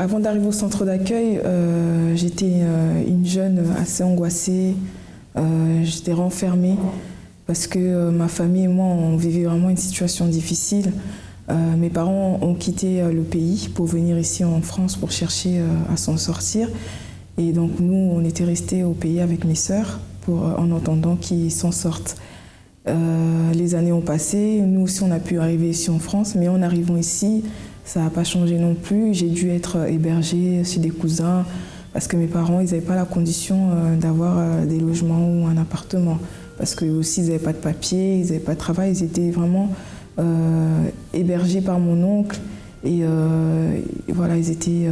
Avant d'arriver au centre d'accueil, j'étais une jeune assez angoissée. J'étais renfermée parce que ma famille et moi, on vivait vraiment une situation difficile. Mes parents ont quitté le pays pour venir ici en France pour chercher à s'en sortir. Et donc nous, on était restés au pays avec mes sœurs en attendant qu'ils s'en sortent. Les années ont passé, nous aussi on a pu arriver ici en France, mais en arrivant ici, ça n'a pas changé non plus. J'ai dû être hébergée chez des cousins parce que mes parents, ils n'avaient pas la condition d'avoir des logements ou un appartement. Parce qu'eux aussi, ils n'avaient pas de papier, ils n'avaient pas de travail, ils étaient vraiment hébergés par mon oncle. Et voilà, ils étaient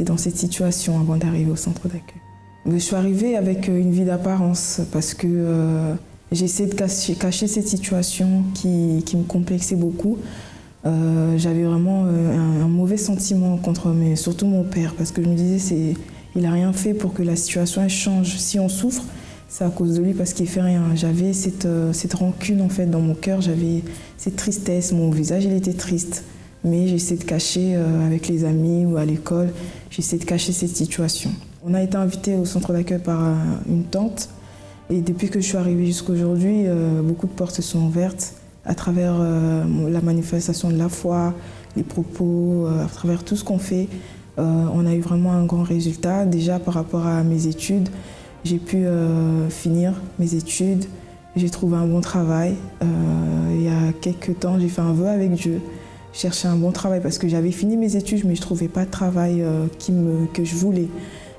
dans cette situation avant d'arriver au centre d'accueil. Je suis arrivée avec une vie d'apparence parce que j'ai essayé de cacher cette situation qui me complexait beaucoup. J'avais vraiment un mauvais sentiment contre surtout mon père parce que je me disais il n'a rien fait pour que la situation elle change. Si on souffre, c'est à cause de lui parce qu'il ne fait rien. J'avais cette rancune en fait dans mon cœur, j'avais cette tristesse, mon visage il était triste. Mais j'essaie de cacher avec les amis ou à l'école, j'essaie de cacher cette situation. On a été invité au centre d'accueil par une tante et depuis que je suis arrivée jusqu'à aujourd'hui, beaucoup de portes se sont ouvertes à travers la manifestation de la foi, les propos, à travers tout ce qu'on fait. On a eu vraiment un grand résultat. Déjà par rapport à mes études, j'ai pu finir mes études, j'ai trouvé un bon travail. Il y a quelques temps, j'ai fait un vœu avec Dieu. Je cherchais un bon travail parce que j'avais fini mes études, mais je ne trouvais pas de travail que je voulais.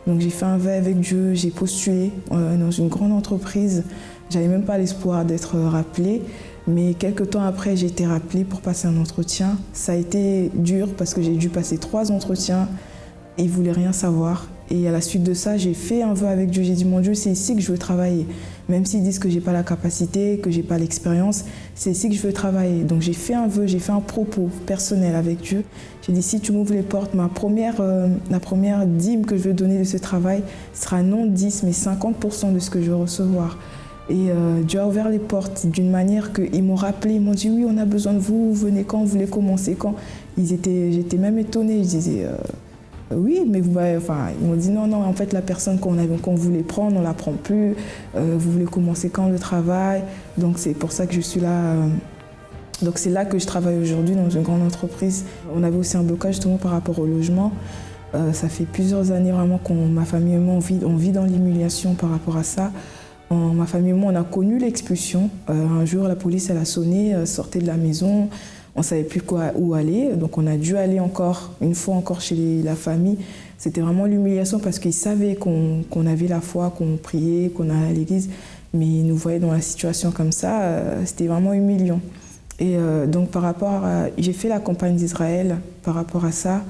Donc j'ai fait un vœu avec Dieu, j'ai postulé dans une grande entreprise. Je n'avais même pas l'espoir d'être rappelée, mais quelques temps après, j'ai été rappelée pour passer un entretien. Ça a été dur parce que j'ai dû passer 3 entretiens et ils ne voulaient rien savoir. Et à la suite de ça, j'ai fait un vœu avec Dieu. J'ai dit, mon Dieu, c'est ici que je veux travailler. Même s'ils disent que je n'ai pas la capacité, que je n'ai pas l'expérience, c'est ici que je veux travailler. Donc j'ai fait un vœu, j'ai fait un propos personnel avec Dieu. J'ai dit, si tu m'ouvres les portes, la première dîme que je veux donner de ce travail sera non 10, mais 50% de ce que je veux recevoir. Et Dieu a ouvert les portes d'une manière qu'ils m'ont rappelé, ils m'ont dit, oui, on a besoin de vous, venez quand, vous voulez commencer quand. J'étais même étonnée, je disais... oui, mais ils m'ont dit non, en fait la personne qu'on voulait prendre, on ne la prend plus, vous voulez commencer quand le travail, donc c'est pour ça que je suis là. Donc c'est là que je travaille aujourd'hui dans une grande entreprise. On avait aussi un blocage justement par rapport au logement. Ça fait plusieurs années vraiment ma famille et moi on vit dans l'humiliation par rapport à ça. Ma famille et moi on a connu l'expulsion. Un jour la police elle a sonné, sortez de la maison. On ne savait plus où aller, donc on a dû aller une fois encore chez la famille. C'était vraiment l'humiliation parce qu'ils savaient qu'on avait la foi, qu'on priait, qu'on allait à l'église, mais ils nous voyaient dans la situation comme ça, c'était vraiment humiliant. Et donc j'ai fait la campagne d'Israël par rapport à ça.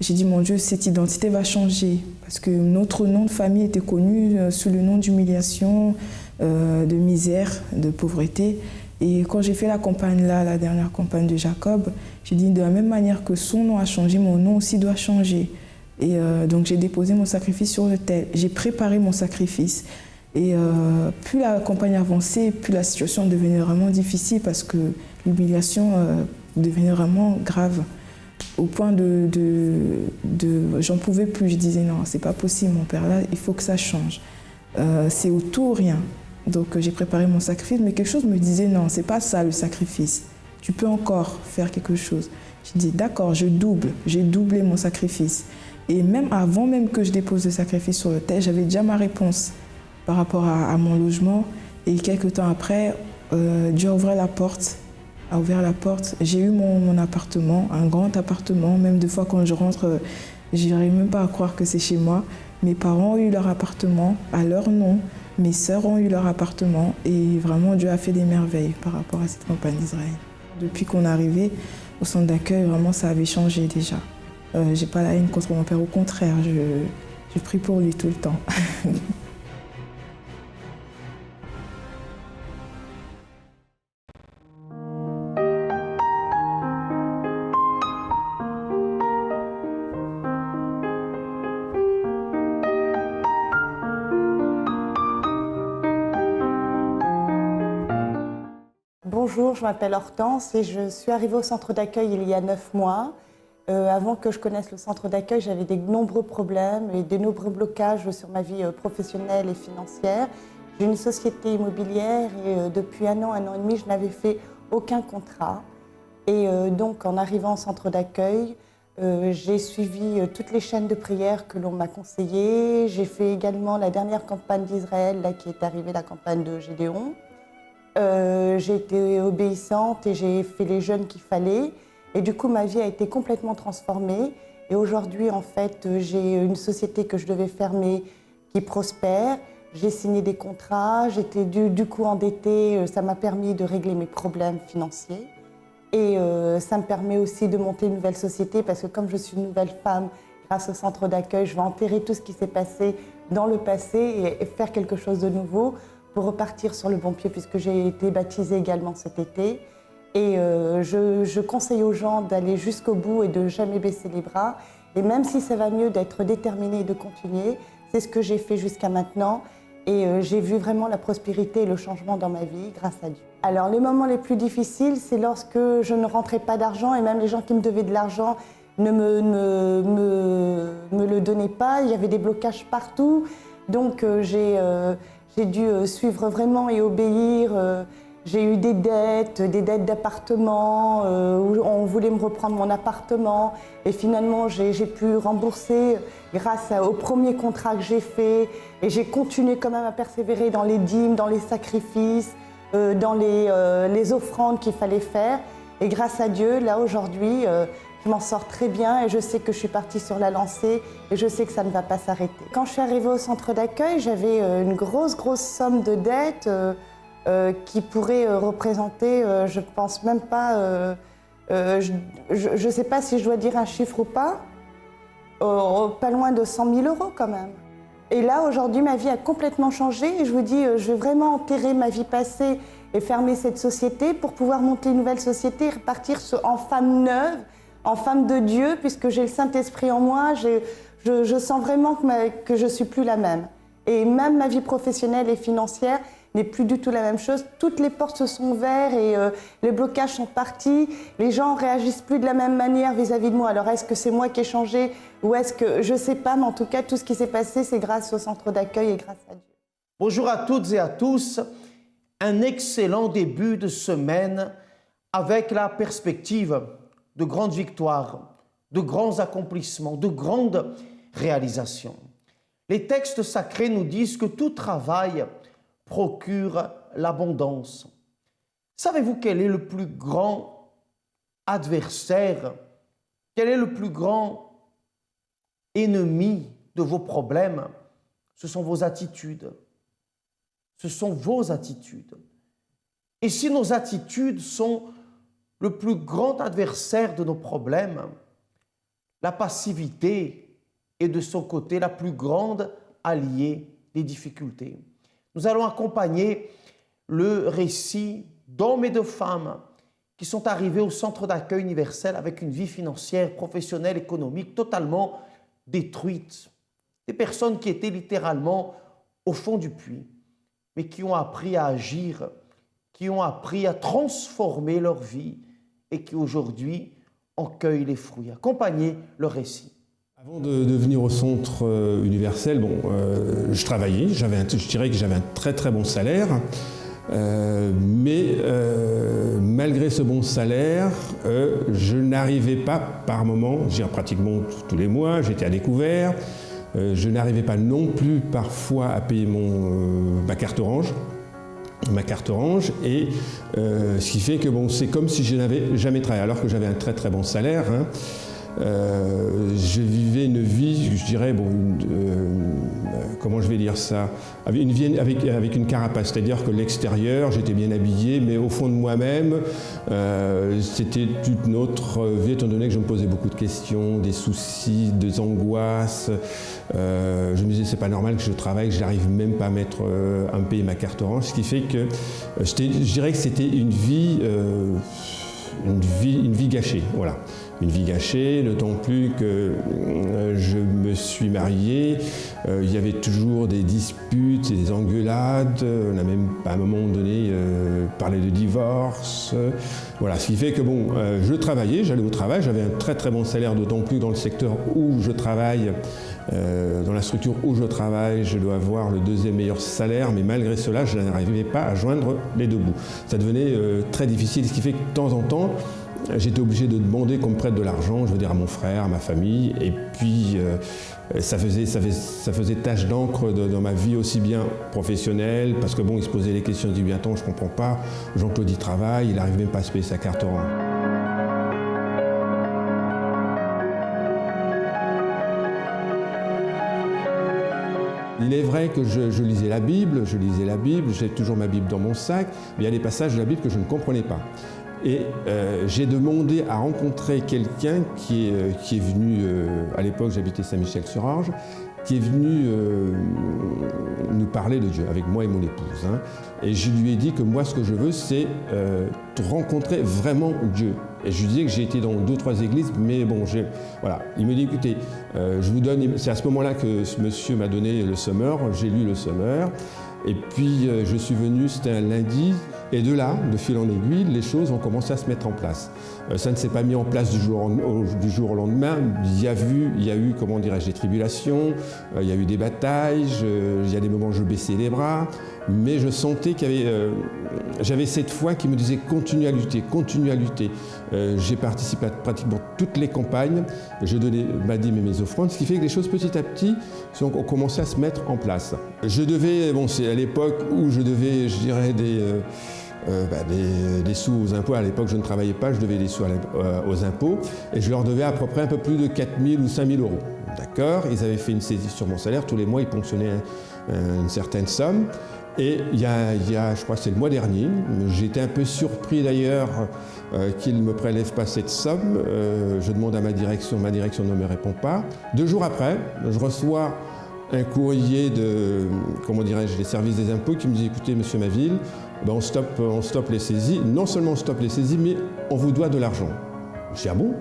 J'ai dit, mon Dieu, cette identité va changer parce que notre nom de famille était connu sous le nom d'humiliation, de misère, de pauvreté. Et quand j'ai fait la campagne là, la dernière campagne de Jacob, j'ai dit de la même manière que son nom a changé, mon nom aussi doit changer. Et donc j'ai déposé mon sacrifice sur l'autel. J'ai préparé mon sacrifice. Et plus la campagne avançait, plus la situation devenait vraiment difficile parce que l'humiliation devenait vraiment grave. Au point j'en pouvais plus. Je disais non, c'est pas possible mon père là, il faut que ça change. C'est au tout ou rien. Donc j'ai préparé mon sacrifice, mais quelque chose me disait non, c'est pas ça le sacrifice. Tu peux encore faire quelque chose. J'ai dit d'accord, j'ai doublé mon sacrifice. Et même avant même que je dépose le sacrifice sur l'autel, j'avais déjà ma réponse par rapport à mon logement. Et quelques temps après, Dieu a ouvert la porte. J'ai eu mon appartement, un grand appartement. Même des fois quand je rentre, je n'arrive même pas à croire que c'est chez moi. Mes parents ont eu leur appartement à leur nom. Mes sœurs ont eu leur appartement et vraiment Dieu a fait des merveilles par rapport à cette campagne d'Israël. Depuis qu'on est arrivé au centre d'accueil, vraiment ça avait changé déjà. J'ai pas la haine contre mon père, au contraire, je prie pour lui tout le temps. Bonjour, je m'appelle Hortense et je suis arrivée au centre d'accueil il y a 9 mois. Avant que je connaisse le centre d'accueil, j'avais de nombreux problèmes et de nombreux blocages sur ma vie professionnelle et financière. J'ai une société immobilière et depuis un an et demi, je n'avais fait aucun contrat. Et donc, en arrivant au centre d'accueil, j'ai suivi toutes les chaînes de prière que l'on m'a conseillées. J'ai fait également la dernière campagne d'Israël, là qui est arrivée, la campagne de Gédéon. J'ai été obéissante et j'ai fait les jeûnes qu'il fallait. Et du coup, ma vie a été complètement transformée. Et aujourd'hui, en fait, j'ai une société que je devais fermer qui prospère. J'ai signé des contrats, j'étais du coup endettée. Ça m'a permis de régler mes problèmes financiers. Et ça me permet aussi de monter une nouvelle société parce que comme je suis une nouvelle femme, grâce au centre d'accueil, je vais enterrer tout ce qui s'est passé dans le passé et faire quelque chose de nouveau pour repartir sur le bon pied puisque j'ai été baptisée également cet été. Et je conseille aux gens d'aller jusqu'au bout et de ne jamais baisser les bras. Et même si ça va mieux d'être déterminé et de continuer, c'est ce que j'ai fait jusqu'à maintenant. Et j'ai vu vraiment la prospérité et le changement dans ma vie grâce à Dieu. Alors les moments les plus difficiles, c'est lorsque je ne rentrais pas d'argent et même les gens qui me devaient de l'argent ne me le donnaient pas. Il y avait des blocages partout. Donc j'ai dû suivre vraiment et obéir. J'ai eu des dettes d'appartement, où on voulait me reprendre mon appartement et finalement j'ai pu rembourser grâce au premier contrat que j'ai fait et j'ai continué quand même à persévérer dans les dîmes, dans les sacrifices, dans les offrandes qu'il fallait faire et grâce à Dieu, là aujourd'hui, je m'en sors très bien et je sais que je suis partie sur la lancée et je sais que ça ne va pas s'arrêter. Quand je suis arrivée au centre d'accueil, j'avais une grosse somme de dettes qui pourrait représenter, je ne pense même pas, je ne sais pas si je dois dire un chiffre ou pas, pas loin de 100 000 € quand même. Et là, aujourd'hui, ma vie a complètement changé et je vous dis, je vais vraiment enterrer ma vie passée et fermer cette société pour pouvoir monter une nouvelle société et repartir en femme neuve, en femme de Dieu, puisque j'ai le Saint-Esprit en moi, je sens vraiment que je ne suis plus la même. Et même ma vie professionnelle et financière n'est plus du tout la même chose. Toutes les portes se sont ouvertes et les blocages sont partis. Les gens ne réagissent plus de la même manière vis-à-vis de moi. Alors est-ce que c'est moi qui ai changé ou est-ce que... Je ne sais pas, mais en tout cas, tout ce qui s'est passé, c'est grâce au centre d'accueil et grâce à Dieu. Bonjour à toutes et à tous. Un excellent début de semaine avec la perspective de grandes victoires, de grands accomplissements, de grandes réalisations. Les textes sacrés nous disent que tout travail procure l'abondance. Savez-vous quel est le plus grand adversaire, quel est le plus grand ennemi de vos problèmes? Ce sont vos attitudes. Ce sont vos attitudes. Et si nos attitudes sont le plus grand adversaire de nos problèmes, la passivité est de son côté la plus grande alliée des difficultés. Nous allons accompagner le récit d'hommes et de femmes qui sont arrivés au centre d'accueil universel avec une vie financière, professionnelle, économique totalement détruite. Des personnes qui étaient littéralement au fond du puits, mais qui ont appris à agir, qui ont appris à transformer leur vie et qui aujourd'hui en cueillent les fruits. Accompagnez le récit. Avant de venir au centre universel, je travaillais, je dirais que j'avais un très bon salaire, mais malgré ce bon salaire, je n'arrivais pas par moment, je dirais pratiquement tous les mois, j'étais à découvert, je n'arrivais pas non plus parfois à payer ma carte Orange. Et ce qui fait que c'est comme si je n'avais jamais travaillé, alors que j'avais un très bon salaire. Hein. Je vivais une vie, je dirais, comment je vais dire ça, une vie avec une carapace, c'est-à-dire que l'extérieur, j'étais bien habillé, mais au fond de moi-même, c'était toute notre vie, étant donné que je me posais beaucoup de questions, des soucis, des angoisses. Je me disais, c'est pas normal que je travaille, que je n'arrive même pas à me payer ma carte Orange, ce qui fait que je dirais que c'était une vie gâchée, voilà. une vie gâchée, d'autant plus que je me suis marié, il y avait toujours des disputes et des engueulades, on a même à un moment donné parlé de divorce, voilà, ce qui fait que bon, je travaillais, j'allais au travail, j'avais un très très bon salaire, d'autant plus dans le secteur où je travaille, dans la structure où je travaille, je dois avoir le deuxième meilleur salaire, mais malgré cela, je n'arrivais pas à joindre les deux bouts. Ça devenait très difficile, ce qui fait que de temps en temps, j'étais obligé de demander qu'on me prête de l'argent, je veux dire à mon frère, à ma famille, et puis ça faisait tache d'encre dans ma vie aussi bien professionnelle, parce que bon, il se posait les questions, il dit « Attends, je comprends pas, Jean-Claude il travaille, il n'arrive même pas à se payer sa carte orange ». Il est vrai que je lisais la Bible, j'ai toujours ma Bible dans mon sac, mais il y a des passages de la Bible que je ne comprenais pas. Et j'ai demandé à rencontrer quelqu'un qui est venu, à l'époque j'habitais Saint-Michel-sur-Orge, qui est venu nous parler de Dieu, avec moi et mon épouse. Hein. Et je lui ai dit que moi ce que je veux c'est rencontrer vraiment Dieu. Et je lui disais que j'ai été dans 2 ou 3 églises, mais bon, voilà. Il me dit, écoutez, je vous donne, c'est à ce moment-là que ce monsieur m'a donné le Sommer, j'ai lu le Sommer, et puis je suis venu, c'était un lundi, et de là, de fil en aiguille, les choses ont commencé à se mettre en place. Ça ne s'est pas mis en place du jour au lendemain, il y a eu, comment dirais-je, des tribulations, il y a eu des batailles, il y a des moments où je baissais les bras, mais je sentais j'avais cette foi qui me disait continue à lutter, continue à lutter. J'ai participé à pratiquement toutes les campagnes, je donnais ma dîme et mes offrandes, ce qui fait que les choses petit à petit ont commencé à se mettre en place. Je devais, bon c'est à l'époque où je devais, je dirais, des sous aux impôts. À l'époque, je ne travaillais pas, je devais des sous aux impôts et je leur devais à peu près un peu plus de 4 000 ou 5 000 euros. D'accord ? Ils avaient fait une saisie sur mon salaire. Tous les mois, ils ponctionnaient une certaine somme. Et il y a, je crois que c'est le mois dernier, j'étais un peu surpris d'ailleurs qu'ils ne me prélèvent pas cette somme. Je demande à ma direction ne me répond pas. 2 jours après, je reçois un courrier des services des impôts qui me dit « Écoutez, monsieur Maville, on stoppe les saisies. Non seulement on stoppe les saisies, mais on vous doit de l'argent. » Je dis « Ah bon ?»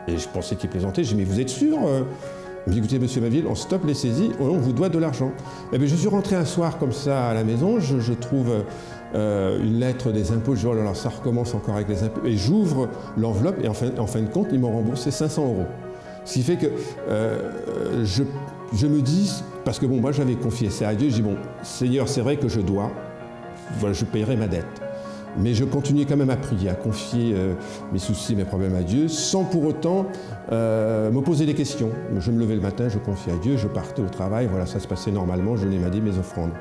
Et je pensais qu'il plaisantait. Je dis « Mais vous êtes sûr ?» Il me dit « Écoutez, monsieur Maville, on stoppe les saisies, on vous doit de l'argent. » Et bien, je suis rentré un soir comme ça à la maison, je trouve une lettre des impôts, je dis « Oh là là, ça recommence encore avec les impôts. » Et j'ouvre l'enveloppe et en fin de compte, ils m'ont remboursé 500 euros. Ce qui fait que je me dis, parce que bon, moi j'avais confié ça à Dieu, je dis « Bon, Seigneur, c'est vrai que je dois, voilà, je paierai ma dette. » Mais je continuais quand même à prier, à confier mes soucis, mes problèmes à Dieu, sans pour autant me poser des questions. Je me levais le matin, je confiais à Dieu, je partais au travail, voilà, ça se passait normalement, je donnais ma dîme, mes offrandes.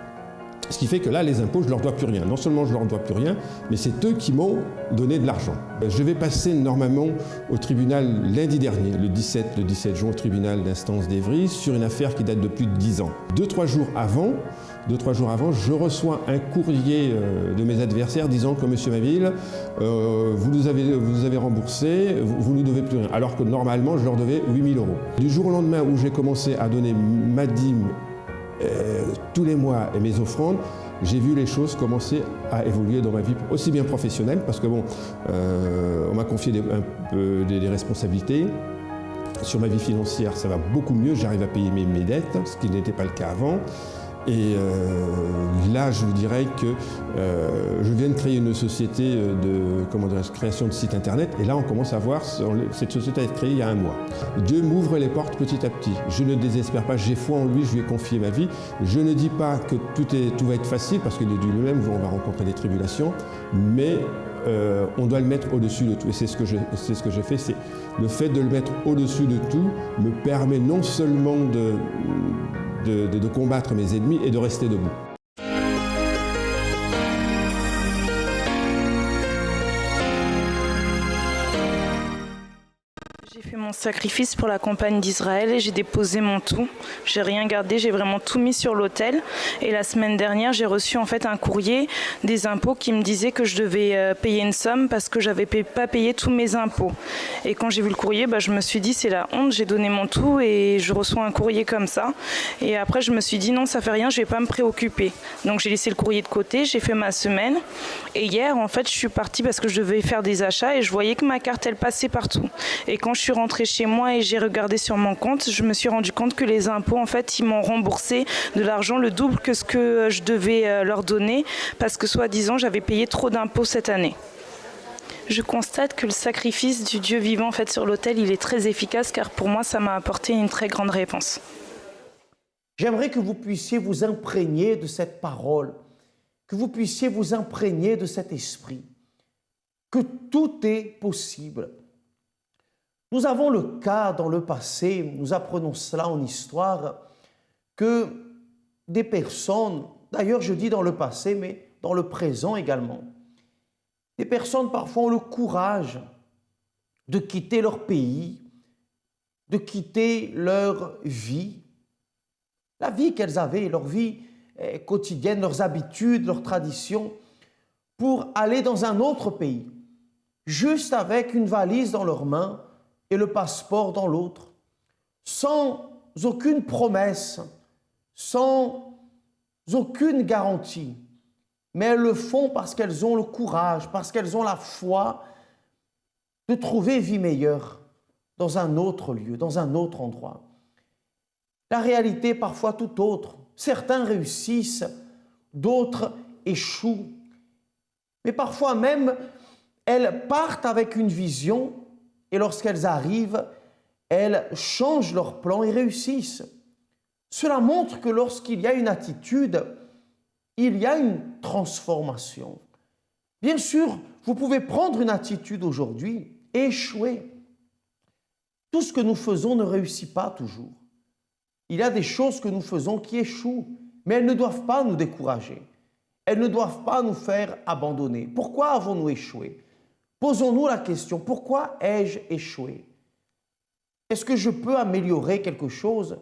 Ce qui fait que là, les impôts, je ne leur dois plus rien. Non seulement je ne leur dois plus rien, mais c'est eux qui m'ont donné de l'argent. Je vais passer normalement au tribunal lundi dernier, le 17 juin, au tribunal d'instance d'Evry, sur une affaire qui date de plus de 10 ans. 2-3 jours avant, je reçois un courrier de mes adversaires disant que monsieur Maville, vous nous avez remboursé, vous ne nous devez plus rien. Alors que normalement, je leur devais 8 000 euros. Du jour au lendemain où j'ai commencé à donner ma dîme tous les mois et mes offrandes, j'ai vu les choses commencer à évoluer dans ma vie, aussi bien professionnelle, parce que bon, on m'a confié des responsabilités. Sur ma vie financière, ça va beaucoup mieux, j'arrive à payer mes dettes, ce qui n'était pas le cas avant. Et là, je vous dirais que je viens de créer une société de création de site internet. Et là, on commence à voir, cette société a été créée il y a 1 mois. Dieu m'ouvre les portes petit à petit. Je ne désespère pas, j'ai foi en lui, je lui ai confié ma vie. Je ne dis pas que tout va être facile, parce qu'il est dit lui-même, on va rencontrer des tribulations. Mais on doit le mettre au-dessus de tout. Et c'est ce que j'ai fait. C'est le fait de le mettre au-dessus de tout me permet non seulement de combattre mes ennemis et de rester debout. J'ai fait mon mon sacrifice pour la campagne d'Israël et j'ai déposé mon tout. J'ai rien gardé, j'ai vraiment tout mis sur l'autel. Et la semaine dernière, j'ai reçu en fait un courrier des impôts qui me disait que je devais payer une somme parce que j'avais pas payé tous mes impôts. Et quand j'ai vu le courrier, je me suis dit c'est la honte, j'ai donné mon tout et je reçois un courrier comme ça. Et après, je me suis dit non, ça fait rien, je vais pas me préoccuper. Donc j'ai laissé le courrier de côté, j'ai fait ma semaine. Et hier, en fait, je suis partie parce que je devais faire des achats et je voyais que ma carte, elle passait partout. Et quand je suis rentrée chez moi et j'ai regardé sur mon compte, je me suis rendu compte que les impôts, en fait, ils m'ont remboursé de l'argent, le double que ce que je devais leur donner parce que, soi-disant, j'avais payé trop d'impôts cette année. Je constate que le sacrifice du Dieu vivant, en fait, sur l'autel, il est très efficace car pour moi, ça m'a apporté une très grande réponse. J'aimerais que vous puissiez vous imprégner de cette parole, que vous puissiez vous imprégner de cet esprit, que tout est possible. Nous avons le cas dans le passé, nous apprenons cela en histoire, que des personnes, d'ailleurs je dis dans le passé, mais dans le présent également, des personnes parfois ont le courage de quitter leur pays, de quitter leur vie, la vie qu'elles avaient, leur vie quotidienne, leurs habitudes, leurs traditions, pour aller dans un autre pays, juste avec une valise dans leurs mains et le passeport dans l'autre, sans aucune promesse, sans aucune garantie. Mais elles le font parce qu'elles ont le courage, parce qu'elles ont la foi de trouver vie meilleure dans un autre lieu, dans un autre endroit. La réalité est parfois tout autre. Certains réussissent, d'autres échouent. Mais parfois même, elles partent avec une vision et lorsqu'elles arrivent, elles changent leur plan et réussissent. Cela montre que lorsqu'il y a une attitude, il y a une transformation. Bien sûr, vous pouvez prendre une attitude aujourd'hui et échouer. Tout ce que nous faisons ne réussit pas toujours. Il y a des choses que nous faisons qui échouent, mais elles ne doivent pas nous décourager. Elles ne doivent pas nous faire abandonner. Pourquoi avons-nous échoué? Posons-nous la question, pourquoi ai-je échoué? Est-ce que je peux améliorer quelque chose?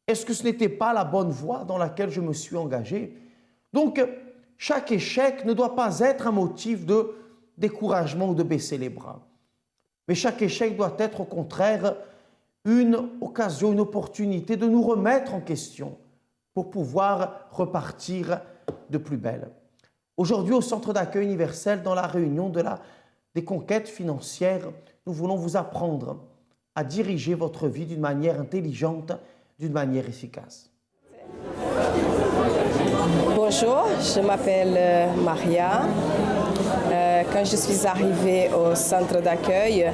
Est-ce que ce n'était pas la bonne voie dans laquelle je me suis engagé? Donc, chaque échec ne doit pas être un motif de découragement ou de baisser les bras. Mais chaque échec doit être au contraire une occasion, une opportunité de nous remettre en question pour pouvoir repartir de plus belle. Aujourd'hui, au Centre d'accueil universel, dans la réunion des conquêtes financières, nous voulons vous apprendre à diriger votre vie d'une manière intelligente, d'une manière efficace. Bonjour, je m'appelle Maria. Quand je suis arrivée au centre d'accueil,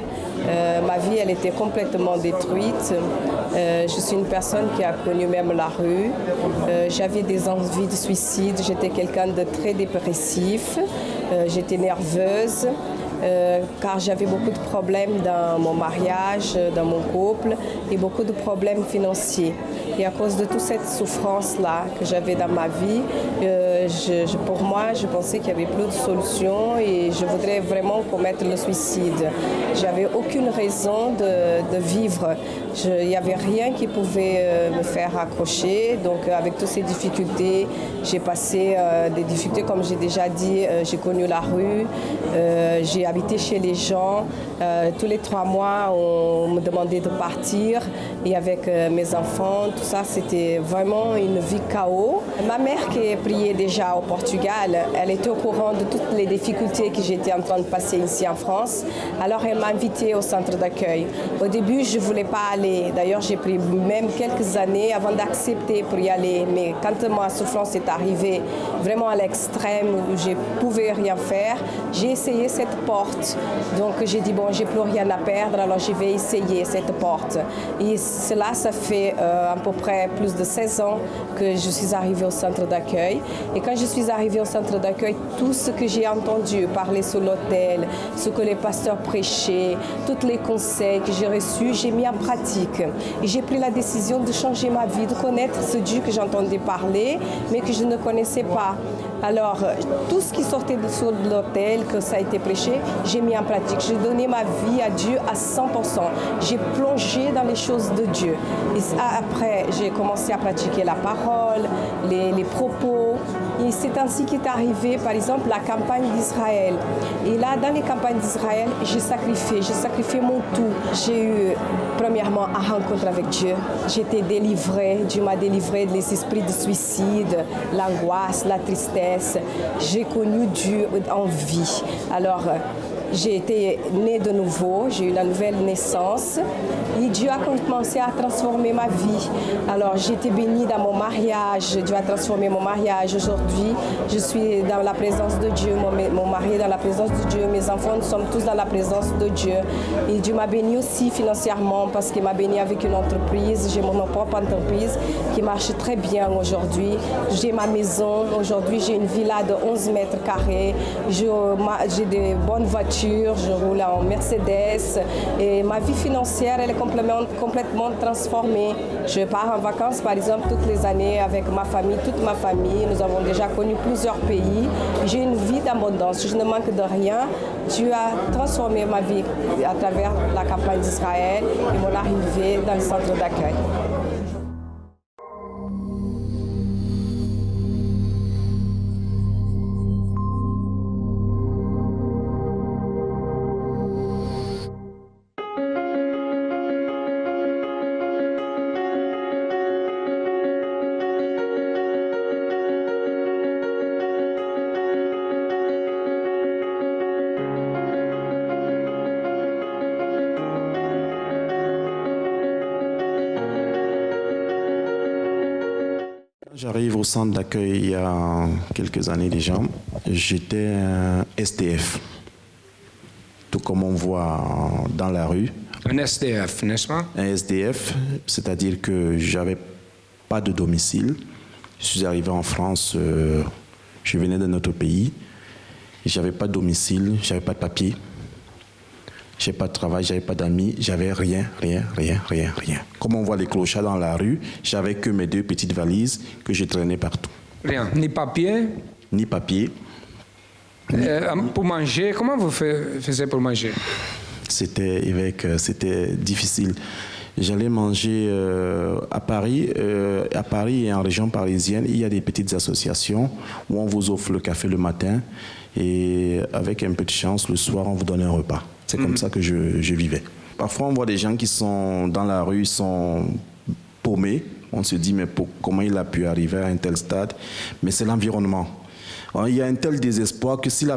ma vie elle était complètement détruite. Je suis une personne qui a connu même la rue. J'avais des envies de suicide, j'étais quelqu'un de très dépressif, j'étais nerveuse. Car j'avais beaucoup de problèmes dans mon mariage, dans mon couple et beaucoup de problèmes financiers. Et à cause de toute cette souffrance-là que j'avais dans ma vie, pour moi, je pensais qu'il n'y avait plus de solution et je voudrais vraiment commettre le suicide. J'avais aucune raison de vivre. Il n'y avait rien qui pouvait me faire accrocher. Donc avec toutes ces difficultés, j'ai passé des difficultés, comme j'ai déjà dit, j'ai connu la rue, j'ai habité chez les gens. Tous les 3 mois, on me demandait de partir. Et avec mes enfants, tout ça, c'était vraiment une vie chaos. Ma mère qui priait déjà au Portugal, elle était au courant de toutes les difficultés que j'étais en train de passer ici en France. Alors elle m'a invitée au centre d'accueil. Au début, je ne voulais pas aller. D'ailleurs, j'ai pris même quelques années avant d'accepter pour y aller. Mais quand ma souffrance est arrivée vraiment à l'extrême, où je ne pouvais rien faire, j'ai essayé cette porte. Donc j'ai dit, bon, j'ai plus rien à perdre, alors je vais essayer cette porte. Et cela, ça fait à peu près plus de 16 ans que je suis arrivée au centre d'accueil. Et quand je suis arrivée au centre d'accueil, tout ce que j'ai entendu parler sur l'autel, ce que les pasteurs prêchaient, tous les conseils que j'ai reçus, j'ai mis en pratique. Et j'ai pris la décision de changer ma vie, de connaître ce Dieu que j'entendais parler, mais que je ne connaissais pas. Alors, tout ce qui sortait de l'hôtel, que ça a été prêché, j'ai mis en pratique. J'ai donné ma vie à Dieu à 100%. J'ai plongé dans les choses de Dieu. Et après, j'ai commencé à pratiquer la parole, les propos. Et c'est ainsi qu'est arrivé, par exemple, la campagne d'Israël. Et là, dans les campagnes d'Israël, j'ai sacrifié mon tout. J'ai eu, premièrement, une rencontre avec Dieu. J'ai été délivrée, Dieu m'a délivrée des esprits de suicide, l'angoisse, la tristesse. J'ai connu Dieu en vie. Alors, j'ai été née de nouveau, j'ai eu la nouvelle naissance et Dieu a commencé à transformer ma vie. Alors j'ai été bénie dans mon mariage, Dieu a transformé mon mariage. Aujourd'hui, je suis dans la présence de Dieu, mon mari est dans la présence de Dieu, mes enfants, nous sommes tous dans la présence de Dieu. Et Dieu m'a bénie aussi financièrement parce qu'il m'a bénie avec une entreprise, j'ai mon propre entreprise qui marche très bien aujourd'hui. J'ai ma maison, aujourd'hui j'ai une villa de 11 mètres carrés, j'ai des bonnes voitures. Je roule en Mercedes et ma vie financière elle est complètement transformée. Je pars en vacances par exemple toutes les années avec ma famille, toute ma famille. Nous avons déjà connu plusieurs pays. J'ai une vie d'abondance, je ne manque de rien. Dieu a transformé ma vie à travers la campagne d'Israël et mon arrivée dans le centre d'accueil. J'arrive au centre d'accueil il y a quelques années déjà. J'étais un SDF, tout comme on voit dans la rue. Un SDF, n'est-ce pas? Un SDF, c'est-à-dire que j'avais pas de domicile. Je suis arrivé en France, je venais de notre pays. J'avais pas de domicile, j'avais pas de papier. J'avais pas de travail, j'avais pas d'amis, j'avais rien. Comme on voit les clochards dans la rue, j'avais que mes 2 petites valises que je traînais partout. Rien, ni papier? Ni papier. Pour manger, comment vous faisiez pour manger? C'était difficile. J'allais manger à Paris. À Paris et en région parisienne, il y a des petites associations où on vous offre le café le matin et avec un peu de chance, le soir, on vous donne un repas. C'est comme ça que je vivais. Parfois, on voit des gens qui sont dans la rue, sont paumés. On se dit, mais comment il a pu arriver à un tel stade? Mais c'est l'environnement. Il y a un tel désespoir que s'il n'y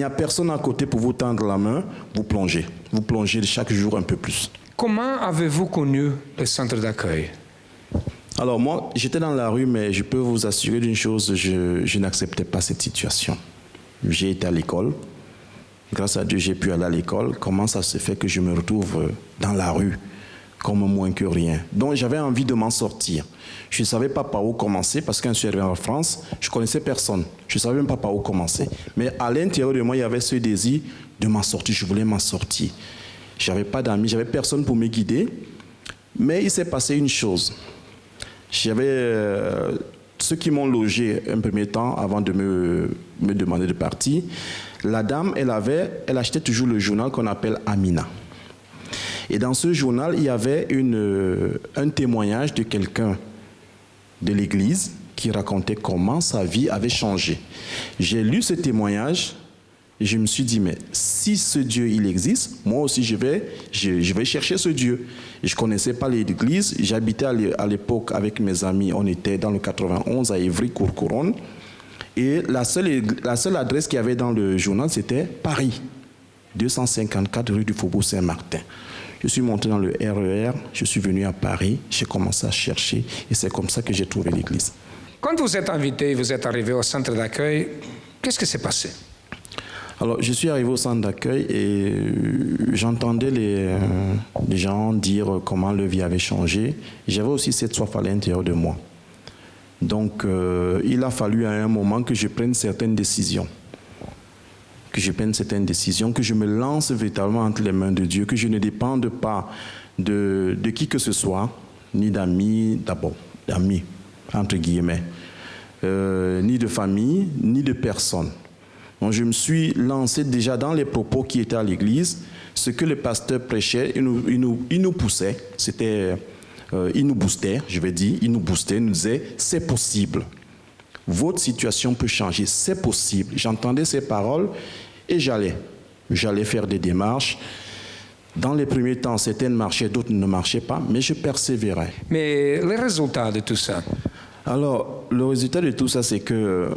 a personne à côté pour vous tendre la main, vous plongez. Vous plongez chaque jour un peu plus. Comment avez-vous connu le centre d'accueil? Alors moi, j'étais dans la rue, mais je peux vous assurer d'une chose, je n'acceptais pas cette situation. J'ai été à l'école. Grâce à Dieu, j'ai pu aller à l'école. Comment ça se fait que je me retrouve dans la rue, comme moins que rien? Donc j'avais envie de m'en sortir. Je ne savais pas par où commencer, parce que quand je suis arrivé en France, je ne connaissais personne. Je ne savais même pas par où commencer. Mais à l'intérieur de moi, il y avait ce désir de m'en sortir. Je voulais m'en sortir. Je n'avais pas d'amis, je n'avais personne pour me guider. Mais il s'est passé une chose. J'avais ceux qui m'ont logé un premier temps avant de me demander de partir. La dame, elle achetait toujours le journal qu'on appelle Amina. Et dans ce journal, il y avait un témoignage de quelqu'un de l'église qui racontait comment sa vie avait changé. J'ai lu ce témoignage et je me suis dit, mais si ce Dieu, il existe, moi aussi je vais chercher ce Dieu. Et je ne connaissais pas l'église, j'habitais à l'époque avec mes amis, on était dans le 91 à Évry-Courcouronnes. Et la seule adresse qu'il y avait dans le journal, c'était Paris, 254 rue du Faubourg Saint-Martin. Je suis monté dans le RER, je suis venu à Paris, j'ai commencé à chercher et c'est comme ça que j'ai trouvé l'église. Quand vous êtes invité, vous êtes arrivé au centre d'accueil, qu'est-ce qui s'est passé? Alors, je suis arrivé au centre d'accueil et j'entendais les gens dire comment leur vie avait changé. J'avais aussi cette soif à l'intérieur de moi. Donc, il a fallu à un moment que je prenne certaines décisions. Que je me lance véritablement entre les mains de Dieu, que je ne dépende pas de qui que ce soit, ni d'amis, d'abord, d'amis, entre guillemets. ni de famille, ni de personne. Donc je me suis lancé déjà dans les propos qui étaient à l'église. Ce que le pasteur prêchait, il nous poussait, il nous boostait, je vais dire, il nous boostait, il nous disait, c'est possible. Votre situation peut changer, c'est possible. J'entendais ces paroles et j'allais faire des démarches. Dans les premiers temps, certaines marchaient, d'autres ne marchaient pas, mais je persévérais. Mais les résultats de tout ça? Alors, le résultat de tout ça, c'est que,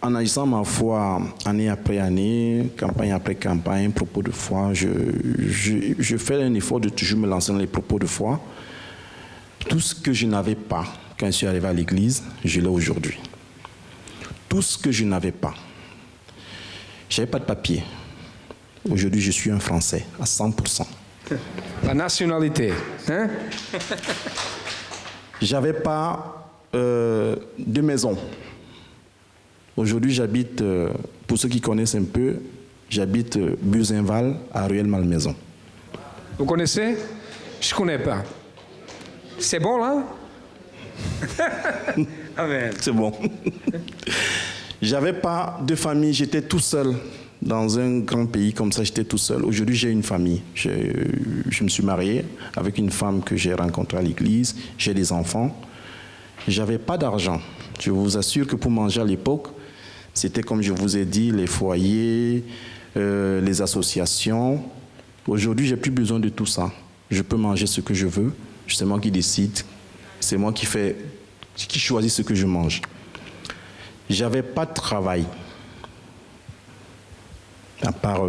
en agissant ma foi année après année, campagne après campagne, propos de foi, je fais un effort de toujours me lancer dans les propos de foi. Tout ce que je n'avais pas quand je suis arrivé à l'église, je l'ai aujourd'hui. Tout ce que je n'avais pas. Je n'avais pas de papier. Aujourd'hui, je suis un Français à 100%. La nationalité, hein? J'avais pas de maison. Aujourd'hui, j'habite, pour ceux qui connaissent un peu, j'habite Buzenval à Rueil-Malmaison. Vous connaissez? Je ne connais pas. C'est bon là? Amen. C'est bon. J'avais pas de famille, j'étais tout seul. Dans un grand pays comme ça, j'étais tout seul. Aujourd'hui, j'ai une famille. Je me suis marié avec une femme que j'ai rencontrée à l'église. J'ai des enfants. J'avais pas d'argent. Je vous assure que pour manger à l'époque, c'était comme je vous ai dit, les foyers, les associations. Aujourd'hui, j'ai plus besoin de tout ça. Je peux manger ce que je veux. C'est moi qui décide. C'est moi qui choisis ce que je mange. J'avais pas de travail. À part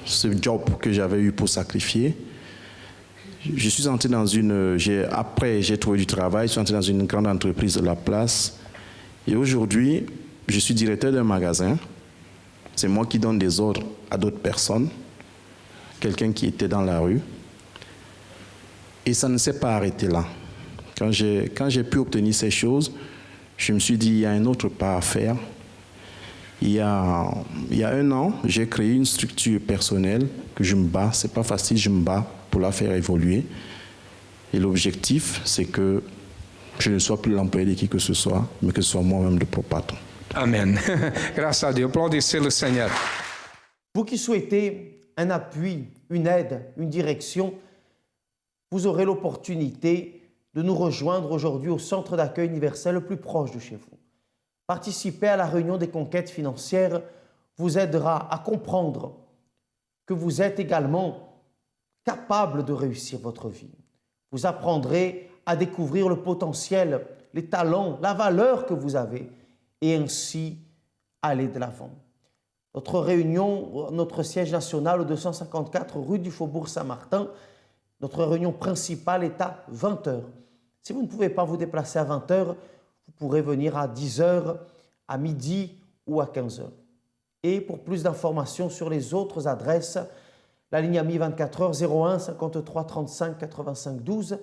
ce job que j'avais eu pour sacrifier. Je suis entré dans après j'ai trouvé du travail, je suis entré dans une grande entreprise de la place. Et aujourd'hui, je suis directeur d'un magasin. C'est moi qui donne des ordres à d'autres personnes. Quelqu'un qui était dans la rue. Et ça ne s'est pas arrêté là. Quand j'ai pu obtenir ces choses, je me suis dit, il y a un autre pas à faire. Il y a 1 an, j'ai créé une structure personnelle que je me bats. C'est pas facile, je me bats pour la faire évoluer. Et l'objectif, c'est que je ne sois plus l'employé de qui que ce soit, mais que ce soit moi-même le propre patron. Amen. Grâce à Dieu. Applaudissez le Seigneur. Vous qui souhaitez un appui, une aide, une direction, vous aurez l'opportunité de nous rejoindre aujourd'hui au centre d'accueil universel le plus proche de chez vous. Participer à la réunion des conquêtes financières vous aidera à comprendre que vous êtes également capable de réussir votre vie. Vous apprendrez à découvrir le potentiel, les talents, la valeur que vous avez et ainsi aller de l'avant. Notre réunion, notre siège national au 254 rue du Faubourg Saint-Martin, notre réunion principale est à 20h. Si vous ne pouvez pas vous déplacer à 20h, vous pourrez venir à 10h, à midi ou à 15h. Et pour plus d'informations sur les autres adresses, la ligne AMI 24h 01 53 35 85 12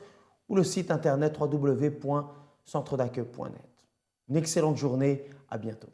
ou le site internet www.centredaccueil.net. Une excellente journée, à bientôt.